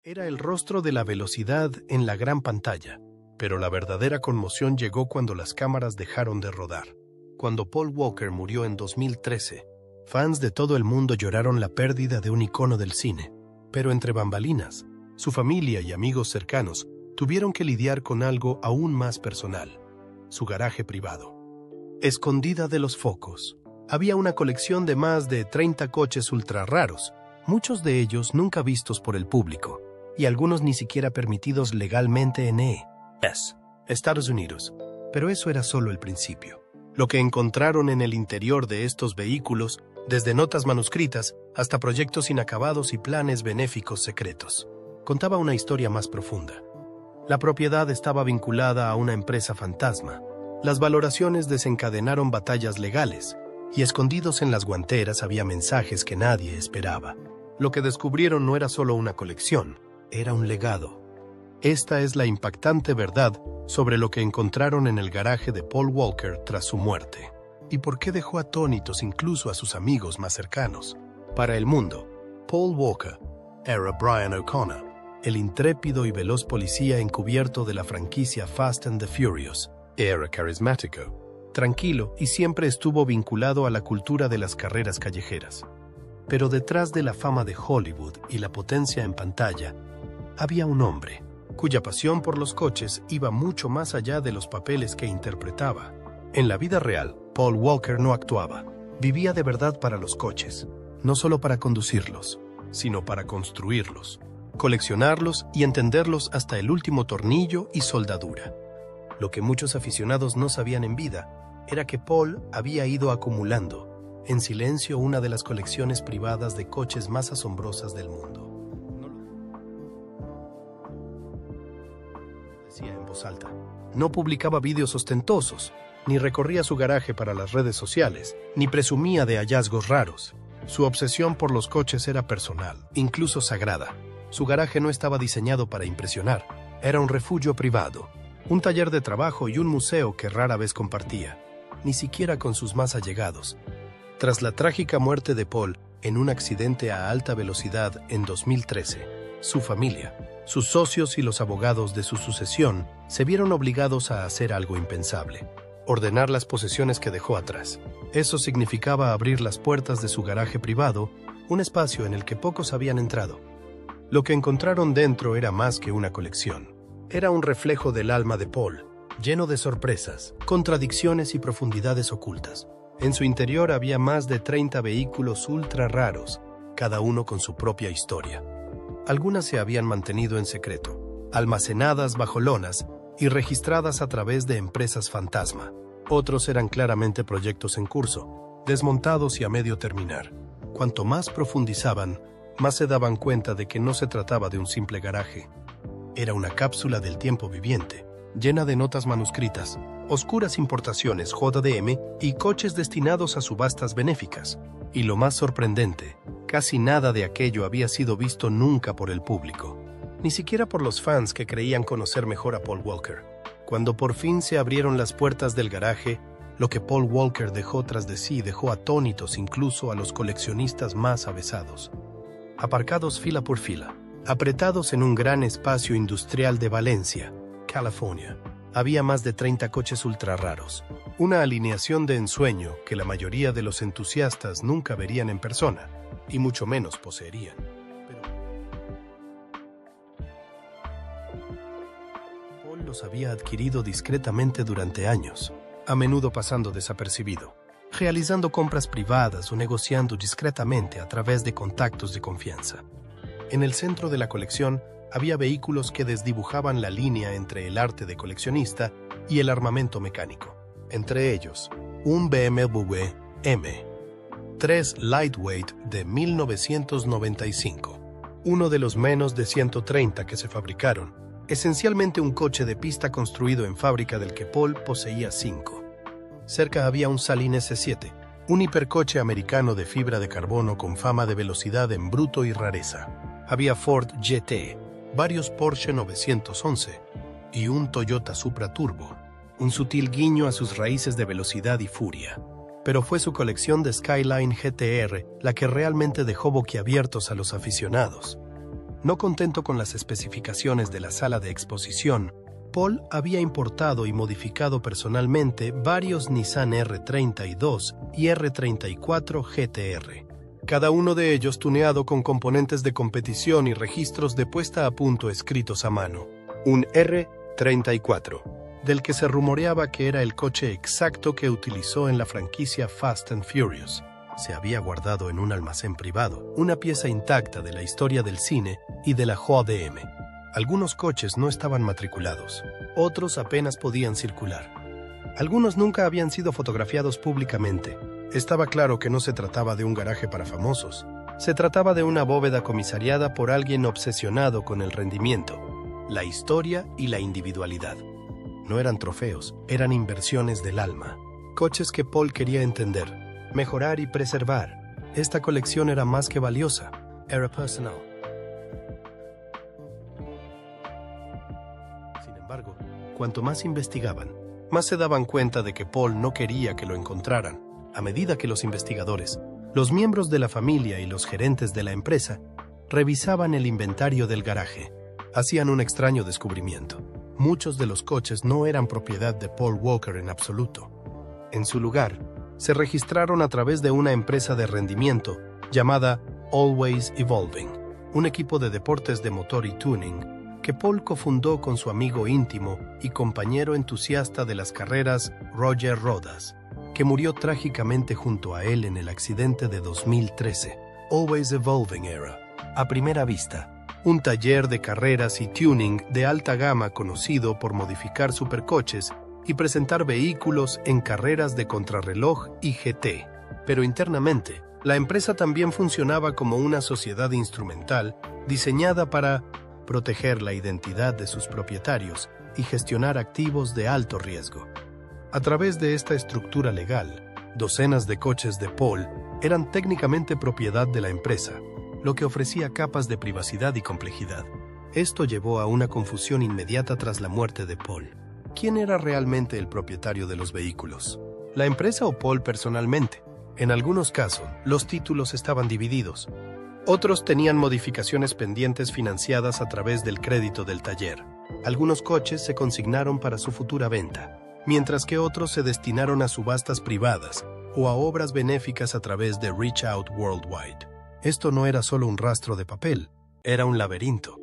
Era el rostro de la velocidad en la gran pantalla, pero la verdadera conmoción llegó cuando las cámaras dejaron de rodar. Cuando Paul Walker murió en 2013, fans de todo el mundo lloraron la pérdida de un icono del cine, pero entre bambalinas, su familia y amigos cercanos tuvieron que lidiar con algo aún más personal: su garaje privado. Escondida de los focos, había una colección de más de 30 coches ultra raros, muchos de ellos nunca vistos por el público, y algunos ni siquiera permitidos legalmente en Estados Unidos. Pero eso era solo el principio. Lo que encontraron en el interior de estos vehículos, desde notas manuscritas hasta proyectos inacabados y planes benéficos secretos, contaba una historia más profunda. La propiedad estaba vinculada a una empresa fantasma. Las valoraciones desencadenaron batallas legales, y escondidos en las guanteras había mensajes que nadie esperaba. Lo que descubrieron no era solo una colección, era un legado. Esta es la impactante verdad sobre lo que encontraron en el garaje de Paul Walker tras su muerte, y por qué dejó atónitos incluso a sus amigos más cercanos. Para el mundo, Paul Walker era Brian O'Connor, el intrépido y veloz policía encubierto de la franquicia Fast and the Furious. Era carismático, tranquilo y siempre estuvo vinculado a la cultura de las carreras callejeras. Pero detrás de la fama de Hollywood y la potencia en pantalla, había un hombre cuya pasión por los coches iba mucho más allá de los papeles que interpretaba. En la vida real, Paul Walker no actuaba. Vivía de verdad para los coches, no solo para conducirlos, sino para construirlos, coleccionarlos y entenderlos hasta el último tornillo y soldadura. Lo que muchos aficionados no sabían en vida era que Paul había ido acumulando, en silencio, una de las colecciones privadas de coches más asombrosas del mundo. Decía en voz alta. No publicaba vídeos ostentosos, ni recorría su garaje para las redes sociales, ni presumía de hallazgos raros. Su obsesión por los coches era personal, incluso sagrada. Su garaje no estaba diseñado para impresionar. Era un refugio privado, un taller de trabajo y un museo que rara vez compartía, ni siquiera con sus más allegados. Tras la trágica muerte de Paul en un accidente a alta velocidad en 2013, su familia, sus socios y los abogados de su sucesión se vieron obligados a hacer algo impensable: ordenar las posesiones que dejó atrás. Eso significaba abrir las puertas de su garaje privado, un espacio en el que pocos habían entrado. Lo que encontraron dentro era más que una colección. Era un reflejo del alma de Paul, lleno de sorpresas, contradicciones y profundidades ocultas. En su interior había más de 30 vehículos ultra raros, cada uno con su propia historia. Algunas se habían mantenido en secreto, almacenadas bajo lonas y registradas a través de empresas fantasma. Otros eran claramente proyectos en curso, desmontados y a medio terminar. Cuanto más profundizaban, más se daban cuenta de que no se trataba de un simple garaje. Era una cápsula del tiempo viviente, llena de notas manuscritas, oscuras importaciones JDM y coches destinados a subastas benéficas. Y lo más sorprendente, casi nada de aquello había sido visto nunca por el público, ni siquiera por los fans que creían conocer mejor a Paul Walker. Cuando por fin se abrieron las puertas del garaje, lo que Paul Walker dejó tras de sí dejó atónitos incluso a los coleccionistas más avesados. Aparcados fila por fila, apretados en un gran espacio industrial de Valencia, California, había más de 30 coches ultra raros, una alineación de ensueño que la mayoría de los entusiastas nunca verían en persona, y mucho menos poseerían. Paul los había adquirido discretamente durante años, a menudo pasando desapercibido, realizando compras privadas o negociando discretamente a través de contactos de confianza. En el centro de la colección había vehículos que desdibujaban la línea entre el arte de coleccionista y el armamento mecánico. Entre ellos, un BMW M3 Lightweight de 1995, uno de los menos de 130 que se fabricaron, esencialmente un coche de pista construido en fábrica del que Paul poseía 5. Cerca había un Saline S7, un hipercoche americano de fibra de carbono con fama de velocidad en bruto y rareza. Había Ford GT, varios Porsche 911 y un Toyota Supra Turbo, un sutil guiño a sus raíces de velocidad y furia. Pero fue su colección de Skyline GTR la que realmente dejó boquiabiertos a los aficionados. No contento con las especificaciones de la sala de exposición, Paul había importado y modificado personalmente varios Nissan R32 y R34 GTR, cada uno de ellos tuneado con componentes de competición y registros de puesta a punto escritos a mano. Un R34, del que se rumoreaba que era el coche exacto que utilizó en la franquicia Fast and Furious. Se había guardado en un almacén privado, una pieza intacta de la historia del cine y de la JDM. Algunos coches no estaban matriculados, otros apenas podían circular. Algunos nunca habían sido fotografiados públicamente. Estaba claro que no se trataba de un garaje para famosos. Se trataba de una bóveda comisariada por alguien obsesionado con el rendimiento, la historia y la individualidad. No eran trofeos, eran inversiones del alma. Coches que Paul quería entender, mejorar y preservar. Esta colección era más que valiosa, era personal. Sin embargo, cuanto más investigaban, más se daban cuenta de que Paul no quería que lo encontraran. A medida que los investigadores, los miembros de la familia y los gerentes de la empresa revisaban el inventario del garaje, hacían un extraño descubrimiento. Muchos de los coches no eran propiedad de Paul Walker en absoluto. En su lugar, se registraron a través de una empresa de rendimiento llamada Always Evolving, un equipo de deportes de motor y tuning que Paul cofundó con su amigo íntimo y compañero entusiasta de las carreras Roger Rodas, que murió trágicamente junto a él en el accidente de 2013. Always Evolving era, a primera vista, un taller de carreras y tuning de alta gama conocido por modificar supercoches y presentar vehículos en carreras de contrarreloj y GT. Pero internamente, la empresa también funcionaba como una sociedad instrumental diseñada para proteger la identidad de sus propietarios y gestionar activos de alto riesgo. A través de esta estructura legal, docenas de coches de Paul eran técnicamente propiedad de la empresa, lo que ofrecía capas de privacidad y complejidad. Esto llevó a una confusión inmediata tras la muerte de Paul. ¿Quién era realmente el propietario de los vehículos? ¿La empresa o Paul personalmente? En algunos casos, los títulos estaban divididos. Otros tenían modificaciones pendientes financiadas a través del crédito del taller. Algunos coches se consignaron para su futura venta, mientras que otros se destinaron a subastas privadas o a obras benéficas a través de Reach Out Worldwide. Esto no era solo un rastro de papel, era un laberinto.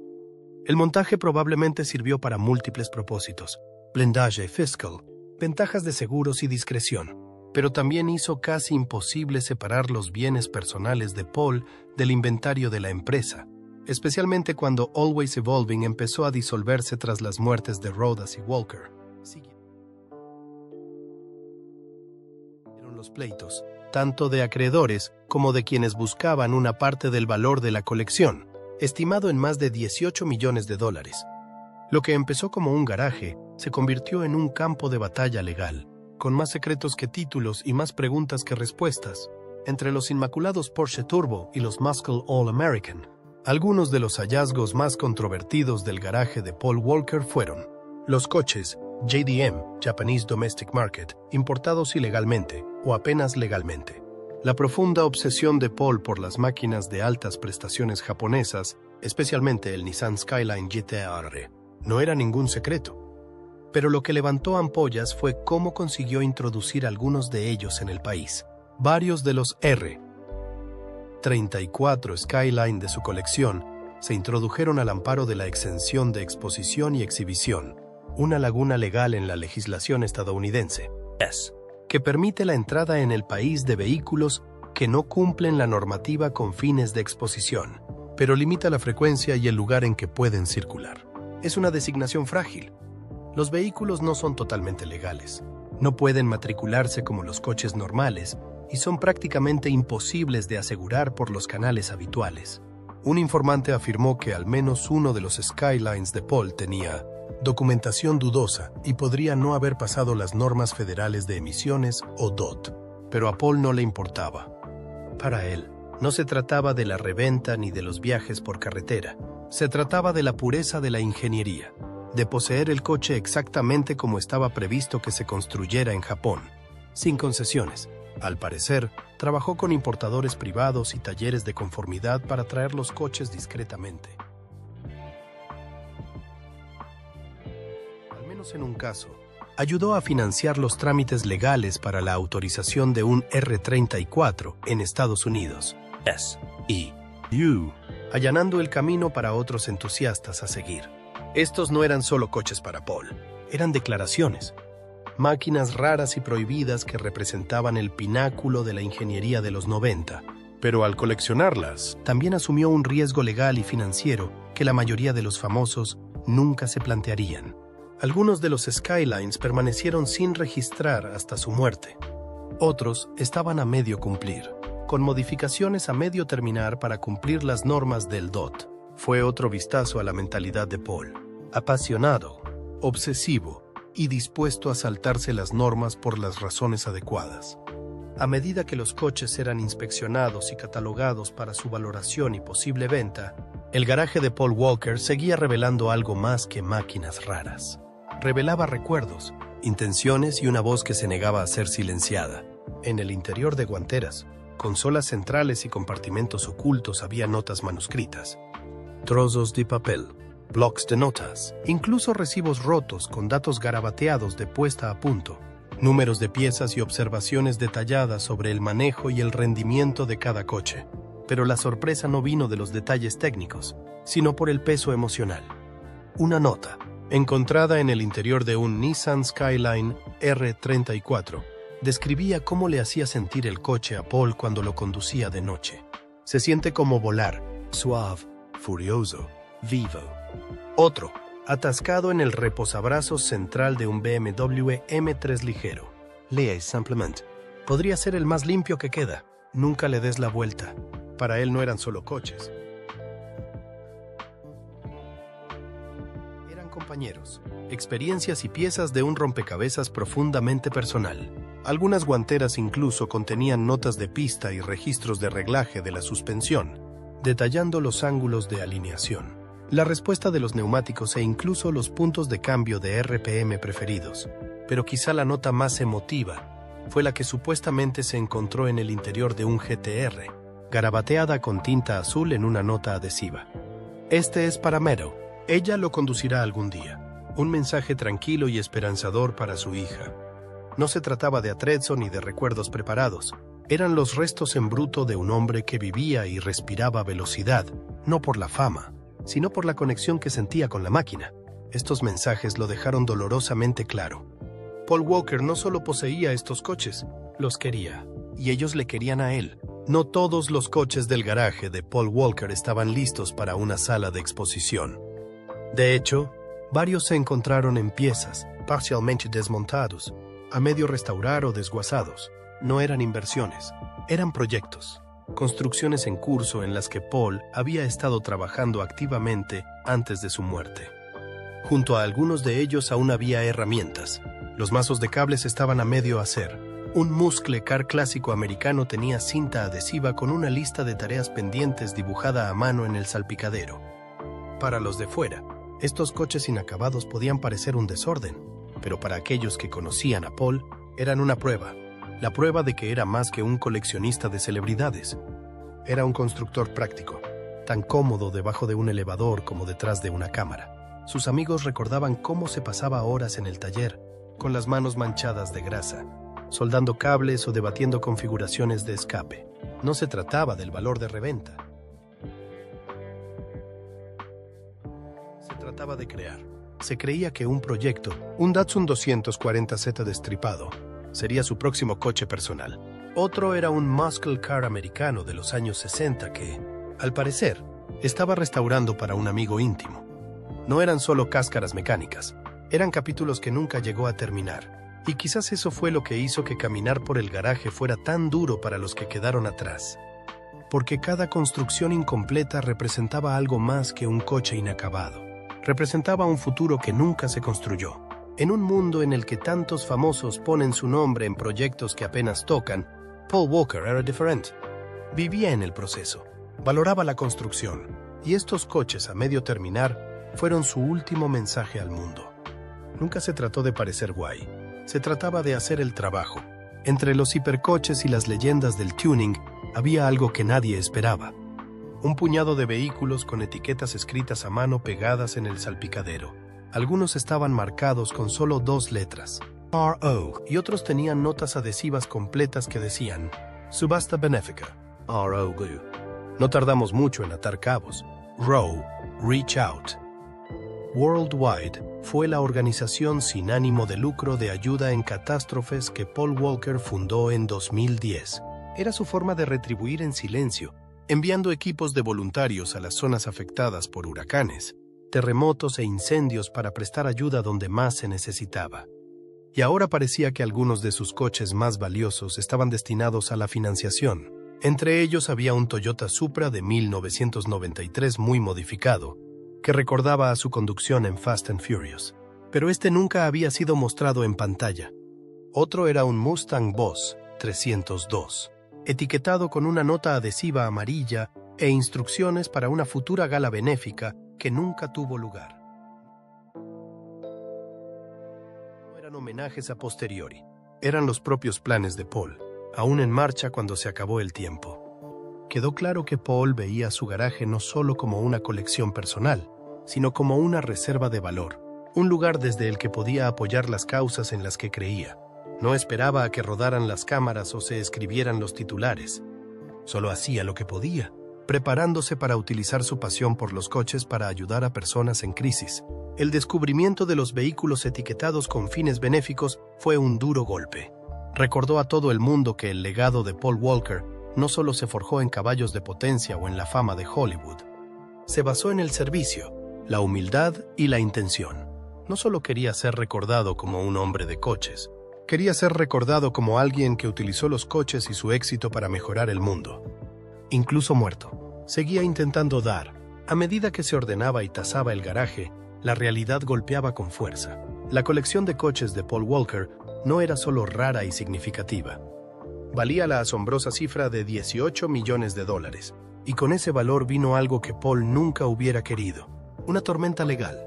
El montaje probablemente sirvió para múltiples propósitos: blindaje fiscal, ventajas de seguros y discreción, pero también hizo casi imposible separar los bienes personales de Paul del inventario de la empresa, especialmente cuando Always Evolving empezó a disolverse tras las muertes de Rodas y Walker. Siguieron los pleitos, tanto de acreedores como de quienes buscaban una parte del valor de la colección, estimado en más de $18 millones. Lo que empezó como un garaje se convirtió en un campo de batalla legal, con más secretos que títulos y más preguntas que respuestas. Entre los inmaculados Porsche Turbo y los Muscle All-American, algunos de los hallazgos más controvertidos del garaje de Paul Walker fueron los coches JDM, Japanese Domestic Market, importados ilegalmente o apenas legalmente. La profunda obsesión de Paul por las máquinas de altas prestaciones japonesas, especialmente el Nissan Skyline GTR, no era ningún secreto. Pero lo que levantó ampollas fue cómo consiguió introducir algunos de ellos en el país. Varios de los R34 Skyline de su colección se introdujeron al amparo de la exención de exposición y exhibición, una laguna legal en la legislación estadounidense, que permite la entrada en el país de vehículos que no cumplen la normativa con fines de exposición, pero limita la frecuencia y el lugar en que pueden circular. Es una designación frágil. Los vehículos no son totalmente legales, no pueden matricularse como los coches normales y son prácticamente imposibles de asegurar por los canales habituales. Un informante afirmó que al menos uno de los Skylines de Paul tenía documentación dudosa y podría no haber pasado las normas federales de emisiones o DOT, pero a Paul no le importaba. Para él, no se trataba de la reventa ni de los viajes por carretera, se trataba de la pureza de la ingeniería, de poseer el coche exactamente como estaba previsto que se construyera en Japón, sin concesiones. Al parecer, trabajó con importadores privados y talleres de conformidad para traer los coches discretamente. menos en un caso, ayudó a financiar los trámites legales para la autorización de un R-34 en Estados Unidos, SEU, allanando el camino para otros entusiastas a seguir. Estos no eran solo coches para Paul, eran declaraciones, máquinas raras y prohibidas que representaban el pináculo de la ingeniería de los 90. Pero al coleccionarlas, también asumió un riesgo legal y financiero que la mayoría de los famosos nunca se plantearían. Algunos de los Skylines permanecieron sin registrar hasta su muerte. Otros estaban a medio cumplir, con modificaciones a medio terminar para cumplir las normas del DOT. Fue otro vistazo a la mentalidad de Paul. Apasionado, obsesivo y dispuesto a saltarse las normas por las razones adecuadas. A medida que los coches eran inspeccionados y catalogados para su valoración y posible venta, el garaje de Paul Walker seguía revelando algo más que máquinas raras. Revelaba recuerdos, intenciones y una voz que se negaba a ser silenciada. En el interior de guanteras, consolas centrales y compartimentos ocultos había notas manuscritas, trozos de papel, blocs de notas, incluso recibos rotos con datos garabateados de puesta a punto, números de piezas y observaciones detalladas sobre el manejo y el rendimiento de cada coche. Pero la sorpresa no vino de los detalles técnicos, sino por el peso emocional. Una nota, encontrada en el interior de un Nissan Skyline R34, describía cómo le hacía sentir el coche a Paul cuando lo conducía de noche. Se siente como volar, suave, furioso, vivo. Otro, atascado en el reposabrazos central de un BMW M3 ligero. Lea simplemente. Podría ser el más limpio que queda. Nunca le des la vuelta. Para él no eran solo coches. Eran compañeros, experiencias y piezas de un rompecabezas profundamente personal. Algunas guanteras incluso contenían notas de pista y registros de reglaje de la suspensión, detallando los ángulos de alineación, la respuesta de los neumáticos e incluso los puntos de cambio de RPM preferidos. Pero quizá la nota más emotiva fue la que supuestamente se encontró en el interior de un GTR, garabateada con tinta azul en una nota adhesiva. Este es para Meadow. Ella lo conducirá algún día. Un mensaje tranquilo y esperanzador para su hija. No se trataba de atrezzo ni de recuerdos preparados. Eran los restos en bruto de un hombre que vivía y respiraba velocidad, no por la fama, sino por la conexión que sentía con la máquina. Estos mensajes lo dejaron dolorosamente claro. Paul Walker no solo poseía estos coches, los quería, y ellos le querían a él. No todos los coches del garaje de Paul Walker estaban listos para una sala de exposición. De hecho, varios se encontraron en piezas, parcialmente desmontados, a medio restaurar o desguazados. No eran inversiones, eran proyectos, construcciones en curso en las que Paul había estado trabajando activamente antes de su muerte. Junto a algunos de ellos aún había herramientas. Los mazos de cables estaban a medio hacer. Un muscle car clásico americano tenía cinta adhesiva con una lista de tareas pendientes dibujada a mano en el salpicadero. Para los de fuera, estos coches inacabados podían parecer un desorden, pero para aquellos que conocían a Paul, eran una prueba. La prueba de que era más que un coleccionista de celebridades. Era un constructor práctico, tan cómodo debajo de un elevador como detrás de una cámara. Sus amigos recordaban cómo se pasaba horas en el taller, con las manos manchadas de grasa, soldando cables o debatiendo configuraciones de escape. No se trataba del valor de reventa. Se trataba de crear. Se creía que un proyecto, un Datsun 240Z destripado, sería su próximo coche personal. Otro era un muscle car americano de los años 60 que, al parecer, estaba restaurando para un amigo íntimo. No eran solo cáscaras mecánicas, eran capítulos que nunca llegó a terminar. Y quizás eso fue lo que hizo que caminar por el garaje fuera tan duro para los que quedaron atrás. Porque cada construcción incompleta representaba algo más que un coche inacabado. Representaba un futuro que nunca se construyó. En un mundo en el que tantos famosos ponen su nombre en proyectos que apenas tocan, Paul Walker era diferente. Vivía en el proceso, valoraba la construcción, y estos coches a medio terminar fueron su último mensaje al mundo. Nunca se trató de parecer guay, se trataba de hacer el trabajo. Entre los hipercoches y las leyendas del tuning había algo que nadie esperaba. Un puñado de vehículos con etiquetas escritas a mano pegadas en el salpicadero. Algunos estaban marcados con solo 2 letras, RO, y otros tenían notas adhesivas completas que decían Subasta Benéfica, ROG. No tardamos mucho en atar cabos. ROW, Reach Out. Worldwide fue la organización sin ánimo de lucro de ayuda en catástrofes que Paul Walker fundó en 2010. Era su forma de retribuir en silencio, enviando equipos de voluntarios a las zonas afectadas por huracanes, terremotos e incendios para prestar ayuda donde más se necesitaba. Y ahora parecía que algunos de sus coches más valiosos estaban destinados a la financiación. Entre ellos había un Toyota Supra de 1993 muy modificado, que recordaba a su conducción en Fast and Furious. Pero este nunca había sido mostrado en pantalla. Otro era un Mustang Boss 302, etiquetado con una nota adhesiva amarilla e instrucciones para una futura gala benéfica que nunca tuvo lugar. No eran homenajes a posteriori, eran los propios planes de Paul, aún en marcha cuando se acabó el tiempo. Quedó claro que Paul veía su garaje no solo como una colección personal, sino como una reserva de valor, un lugar desde el que podía apoyar las causas en las que creía. No esperaba a que rodaran las cámaras o se escribieran los titulares. Solo hacía lo que podía, preparándose para utilizar su pasión por los coches para ayudar a personas en crisis. El descubrimiento de los vehículos etiquetados con fines benéficos fue un duro golpe. Recordó a todo el mundo que el legado de Paul Walker no solo se forjó en caballos de potencia o en la fama de Hollywood. Se basó en el servicio, la humildad y la intención. No solo quería ser recordado como un hombre de coches, quería ser recordado como alguien que utilizó los coches y su éxito para mejorar el mundo. Incluso muerto, seguía intentando dar. A medida que se ordenaba y tasaba el garaje, la realidad golpeaba con fuerza. La colección de coches de Paul Walker no era solo rara y significativa. Valía la asombrosa cifra de $18 millones, y con ese valor vino algo que Paul nunca hubiera querido, una tormenta legal.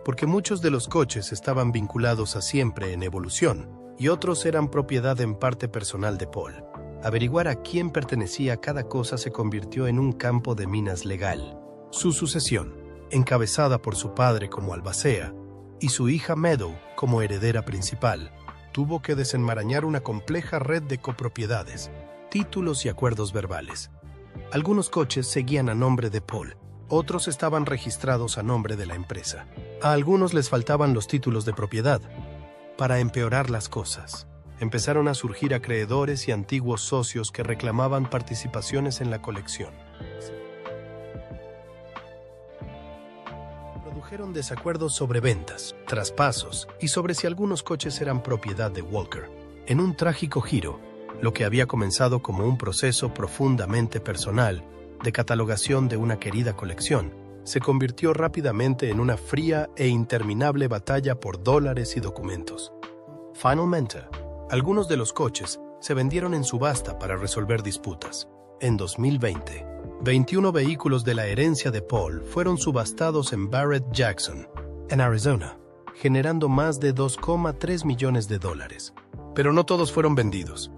Porque muchos de los coches estaban vinculados a Siempre en Evolución, y otros eran propiedad en parte personal de Paul. Averiguar a quién pertenecía cada cosa se convirtió en un campo de minas legal. Su sucesión, encabezada por su padre como albacea, y su hija Meadow como heredera principal, tuvo que desenmarañar una compleja red de copropiedades, títulos y acuerdos verbales. Algunos coches seguían a nombre de Paul, otros estaban registrados a nombre de la empresa. A algunos les faltaban los títulos de propiedad. Para empeorar las cosas, empezaron a surgir acreedores y antiguos socios que reclamaban participaciones en la colección. Produjeron desacuerdos sobre ventas, traspasos y sobre si algunos coches eran propiedad de Walker. En un trágico giro, lo que había comenzado como un proceso profundamente personal de catalogación de una querida colección, se convirtió rápidamente en una fría e interminable batalla por dólares y documentos. Finalmente, algunos de los coches se vendieron en subasta para resolver disputas. En 2020, 21 vehículos de la herencia de Paul fueron subastados en Barrett-Jackson, en Arizona, generando más de $2,3 millones. Pero no todos fueron vendidos,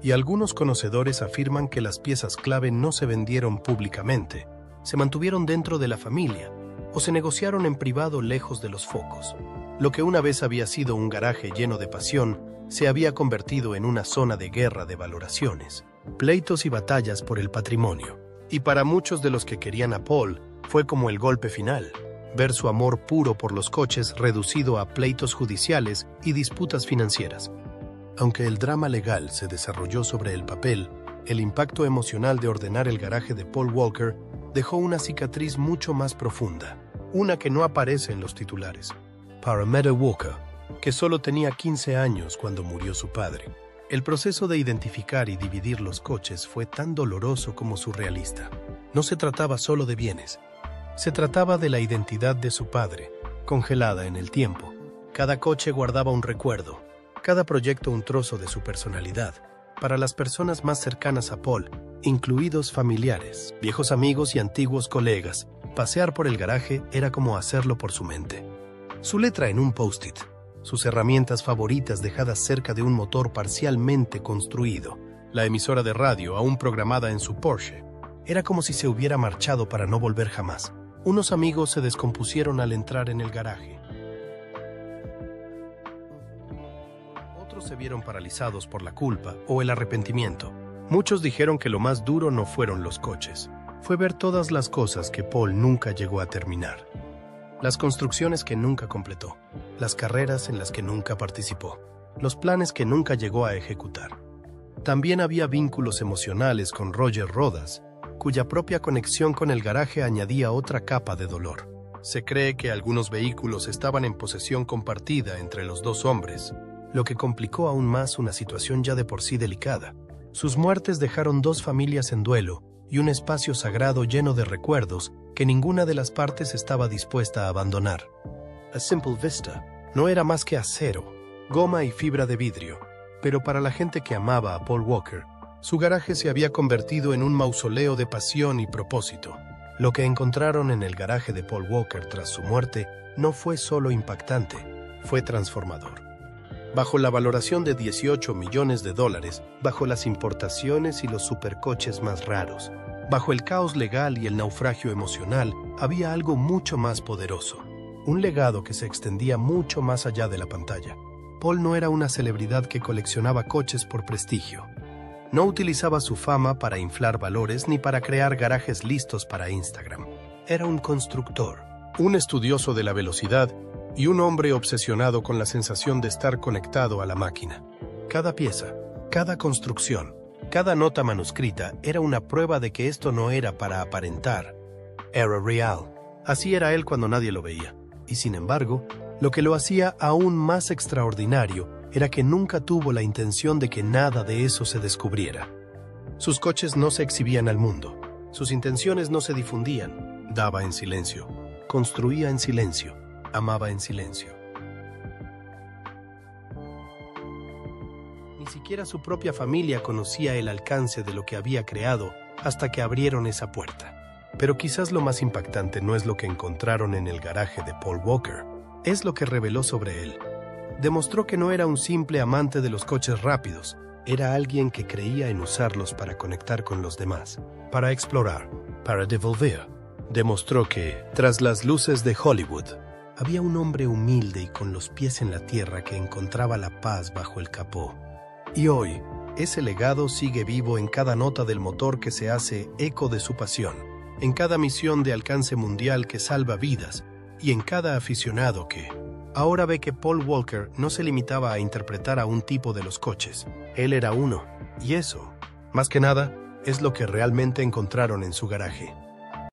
y algunos conocedores afirman que las piezas clave no se vendieron públicamente, se mantuvieron dentro de la familia o se negociaron en privado lejos de los focos. Lo que una vez había sido un garaje lleno de pasión se había convertido en una zona de guerra de valoraciones, pleitos y batallas por el patrimonio. Y para muchos de los que querían a Paul, fue como el golpe final, ver su amor puro por los coches reducido a pleitos judiciales y disputas financieras. Aunque el drama legal se desarrolló sobre el papel, el impacto emocional de ordenar el garaje de Paul Walker dejó una cicatriz mucho más profunda, una que no aparece en los titulares. Para Meadow Walker, que solo tenía 15 años cuando murió su padre, el proceso de identificar y dividir los coches fue tan doloroso como surrealista. No se trataba solo de bienes, se trataba de la identidad de su padre, congelada en el tiempo. Cada coche guardaba un recuerdo, cada proyecto un trozo de su personalidad. Para las personas más cercanas a Paul, incluidos familiares, viejos amigos y antiguos colegas, pasear por el garaje era como hacerlo por su mente. Su letra en un post-it, sus herramientas favoritas dejadas cerca de un motor parcialmente construido, la emisora de radio aún programada en su Porsche. Era como si se hubiera marchado para no volver jamás. Unos amigos se descompusieron al entrar en el garaje. Otros se vieron paralizados por la culpa o el arrepentimiento. Muchos dijeron que lo más duro no fueron los coches, fue ver todas las cosas que Paul nunca llegó a terminar. Las construcciones que nunca completó, las carreras en las que nunca participó, los planes que nunca llegó a ejecutar. También había vínculos emocionales con Roger Rodas, cuya propia conexión con el garaje añadía otra capa de dolor. Se cree que algunos vehículos estaban en posesión compartida entre los dos hombres, lo que complicó aún más una situación ya de por sí delicada. Sus muertes dejaron dos familias en duelo y un espacio sagrado lleno de recuerdos que ninguna de las partes estaba dispuesta a abandonar. A Simple Vista no era más que acero, goma y fibra de vidrio, pero para la gente que amaba a Paul Walker, su garaje se había convertido en un mausoleo de pasión y propósito. Lo que encontraron en el garaje de Paul Walker tras su muerte no fue solo impactante, fue transformador. Bajo la valoración de $18 millones, bajo las importaciones y los supercoches más raros, bajo el caos legal y el naufragio emocional, había algo mucho más poderoso, un legado que se extendía mucho más allá de la pantalla. Paul no era una celebridad que coleccionaba coches por prestigio. No utilizaba su fama para inflar valores ni para crear garajes listos para Instagram. Era un constructor, un estudioso de la velocidad y un hombre obsesionado con la sensación de estar conectado a la máquina. Cada pieza, cada construcción, cada nota manuscrita era una prueba de que esto no era para aparentar. Era real. Así era él cuando nadie lo veía. Y sin embargo, lo que lo hacía aún más extraordinario era que nunca tuvo la intención de que nada de eso se descubriera. Sus coches no se exhibían al mundo. Sus intenciones no se difundían. Daba en silencio. Construía en silencio. Amaba en silencio. Ni siquiera su propia familia conocía el alcance de lo que había creado hasta que abrieron esa puerta. Pero quizás lo más impactante no es lo que encontraron en el garaje de Paul Walker, es lo que reveló sobre él. Demostró que no era un simple amante de los coches rápidos, era alguien que creía en usarlos para conectar con los demás, para explorar, para devolver. Demostró que, tras las luces de Hollywood, había un hombre humilde y con los pies en la tierra que encontraba la paz bajo el capó. Y hoy, ese legado sigue vivo en cada nota del motor que se hace eco de su pasión, en cada misión de alcance mundial que salva vidas y en cada aficionado que ahora ve que Paul Walker no se limitaba a interpretar a un tipo de los coches. Él era uno, y eso, más que nada, es lo que realmente encontraron en su garaje.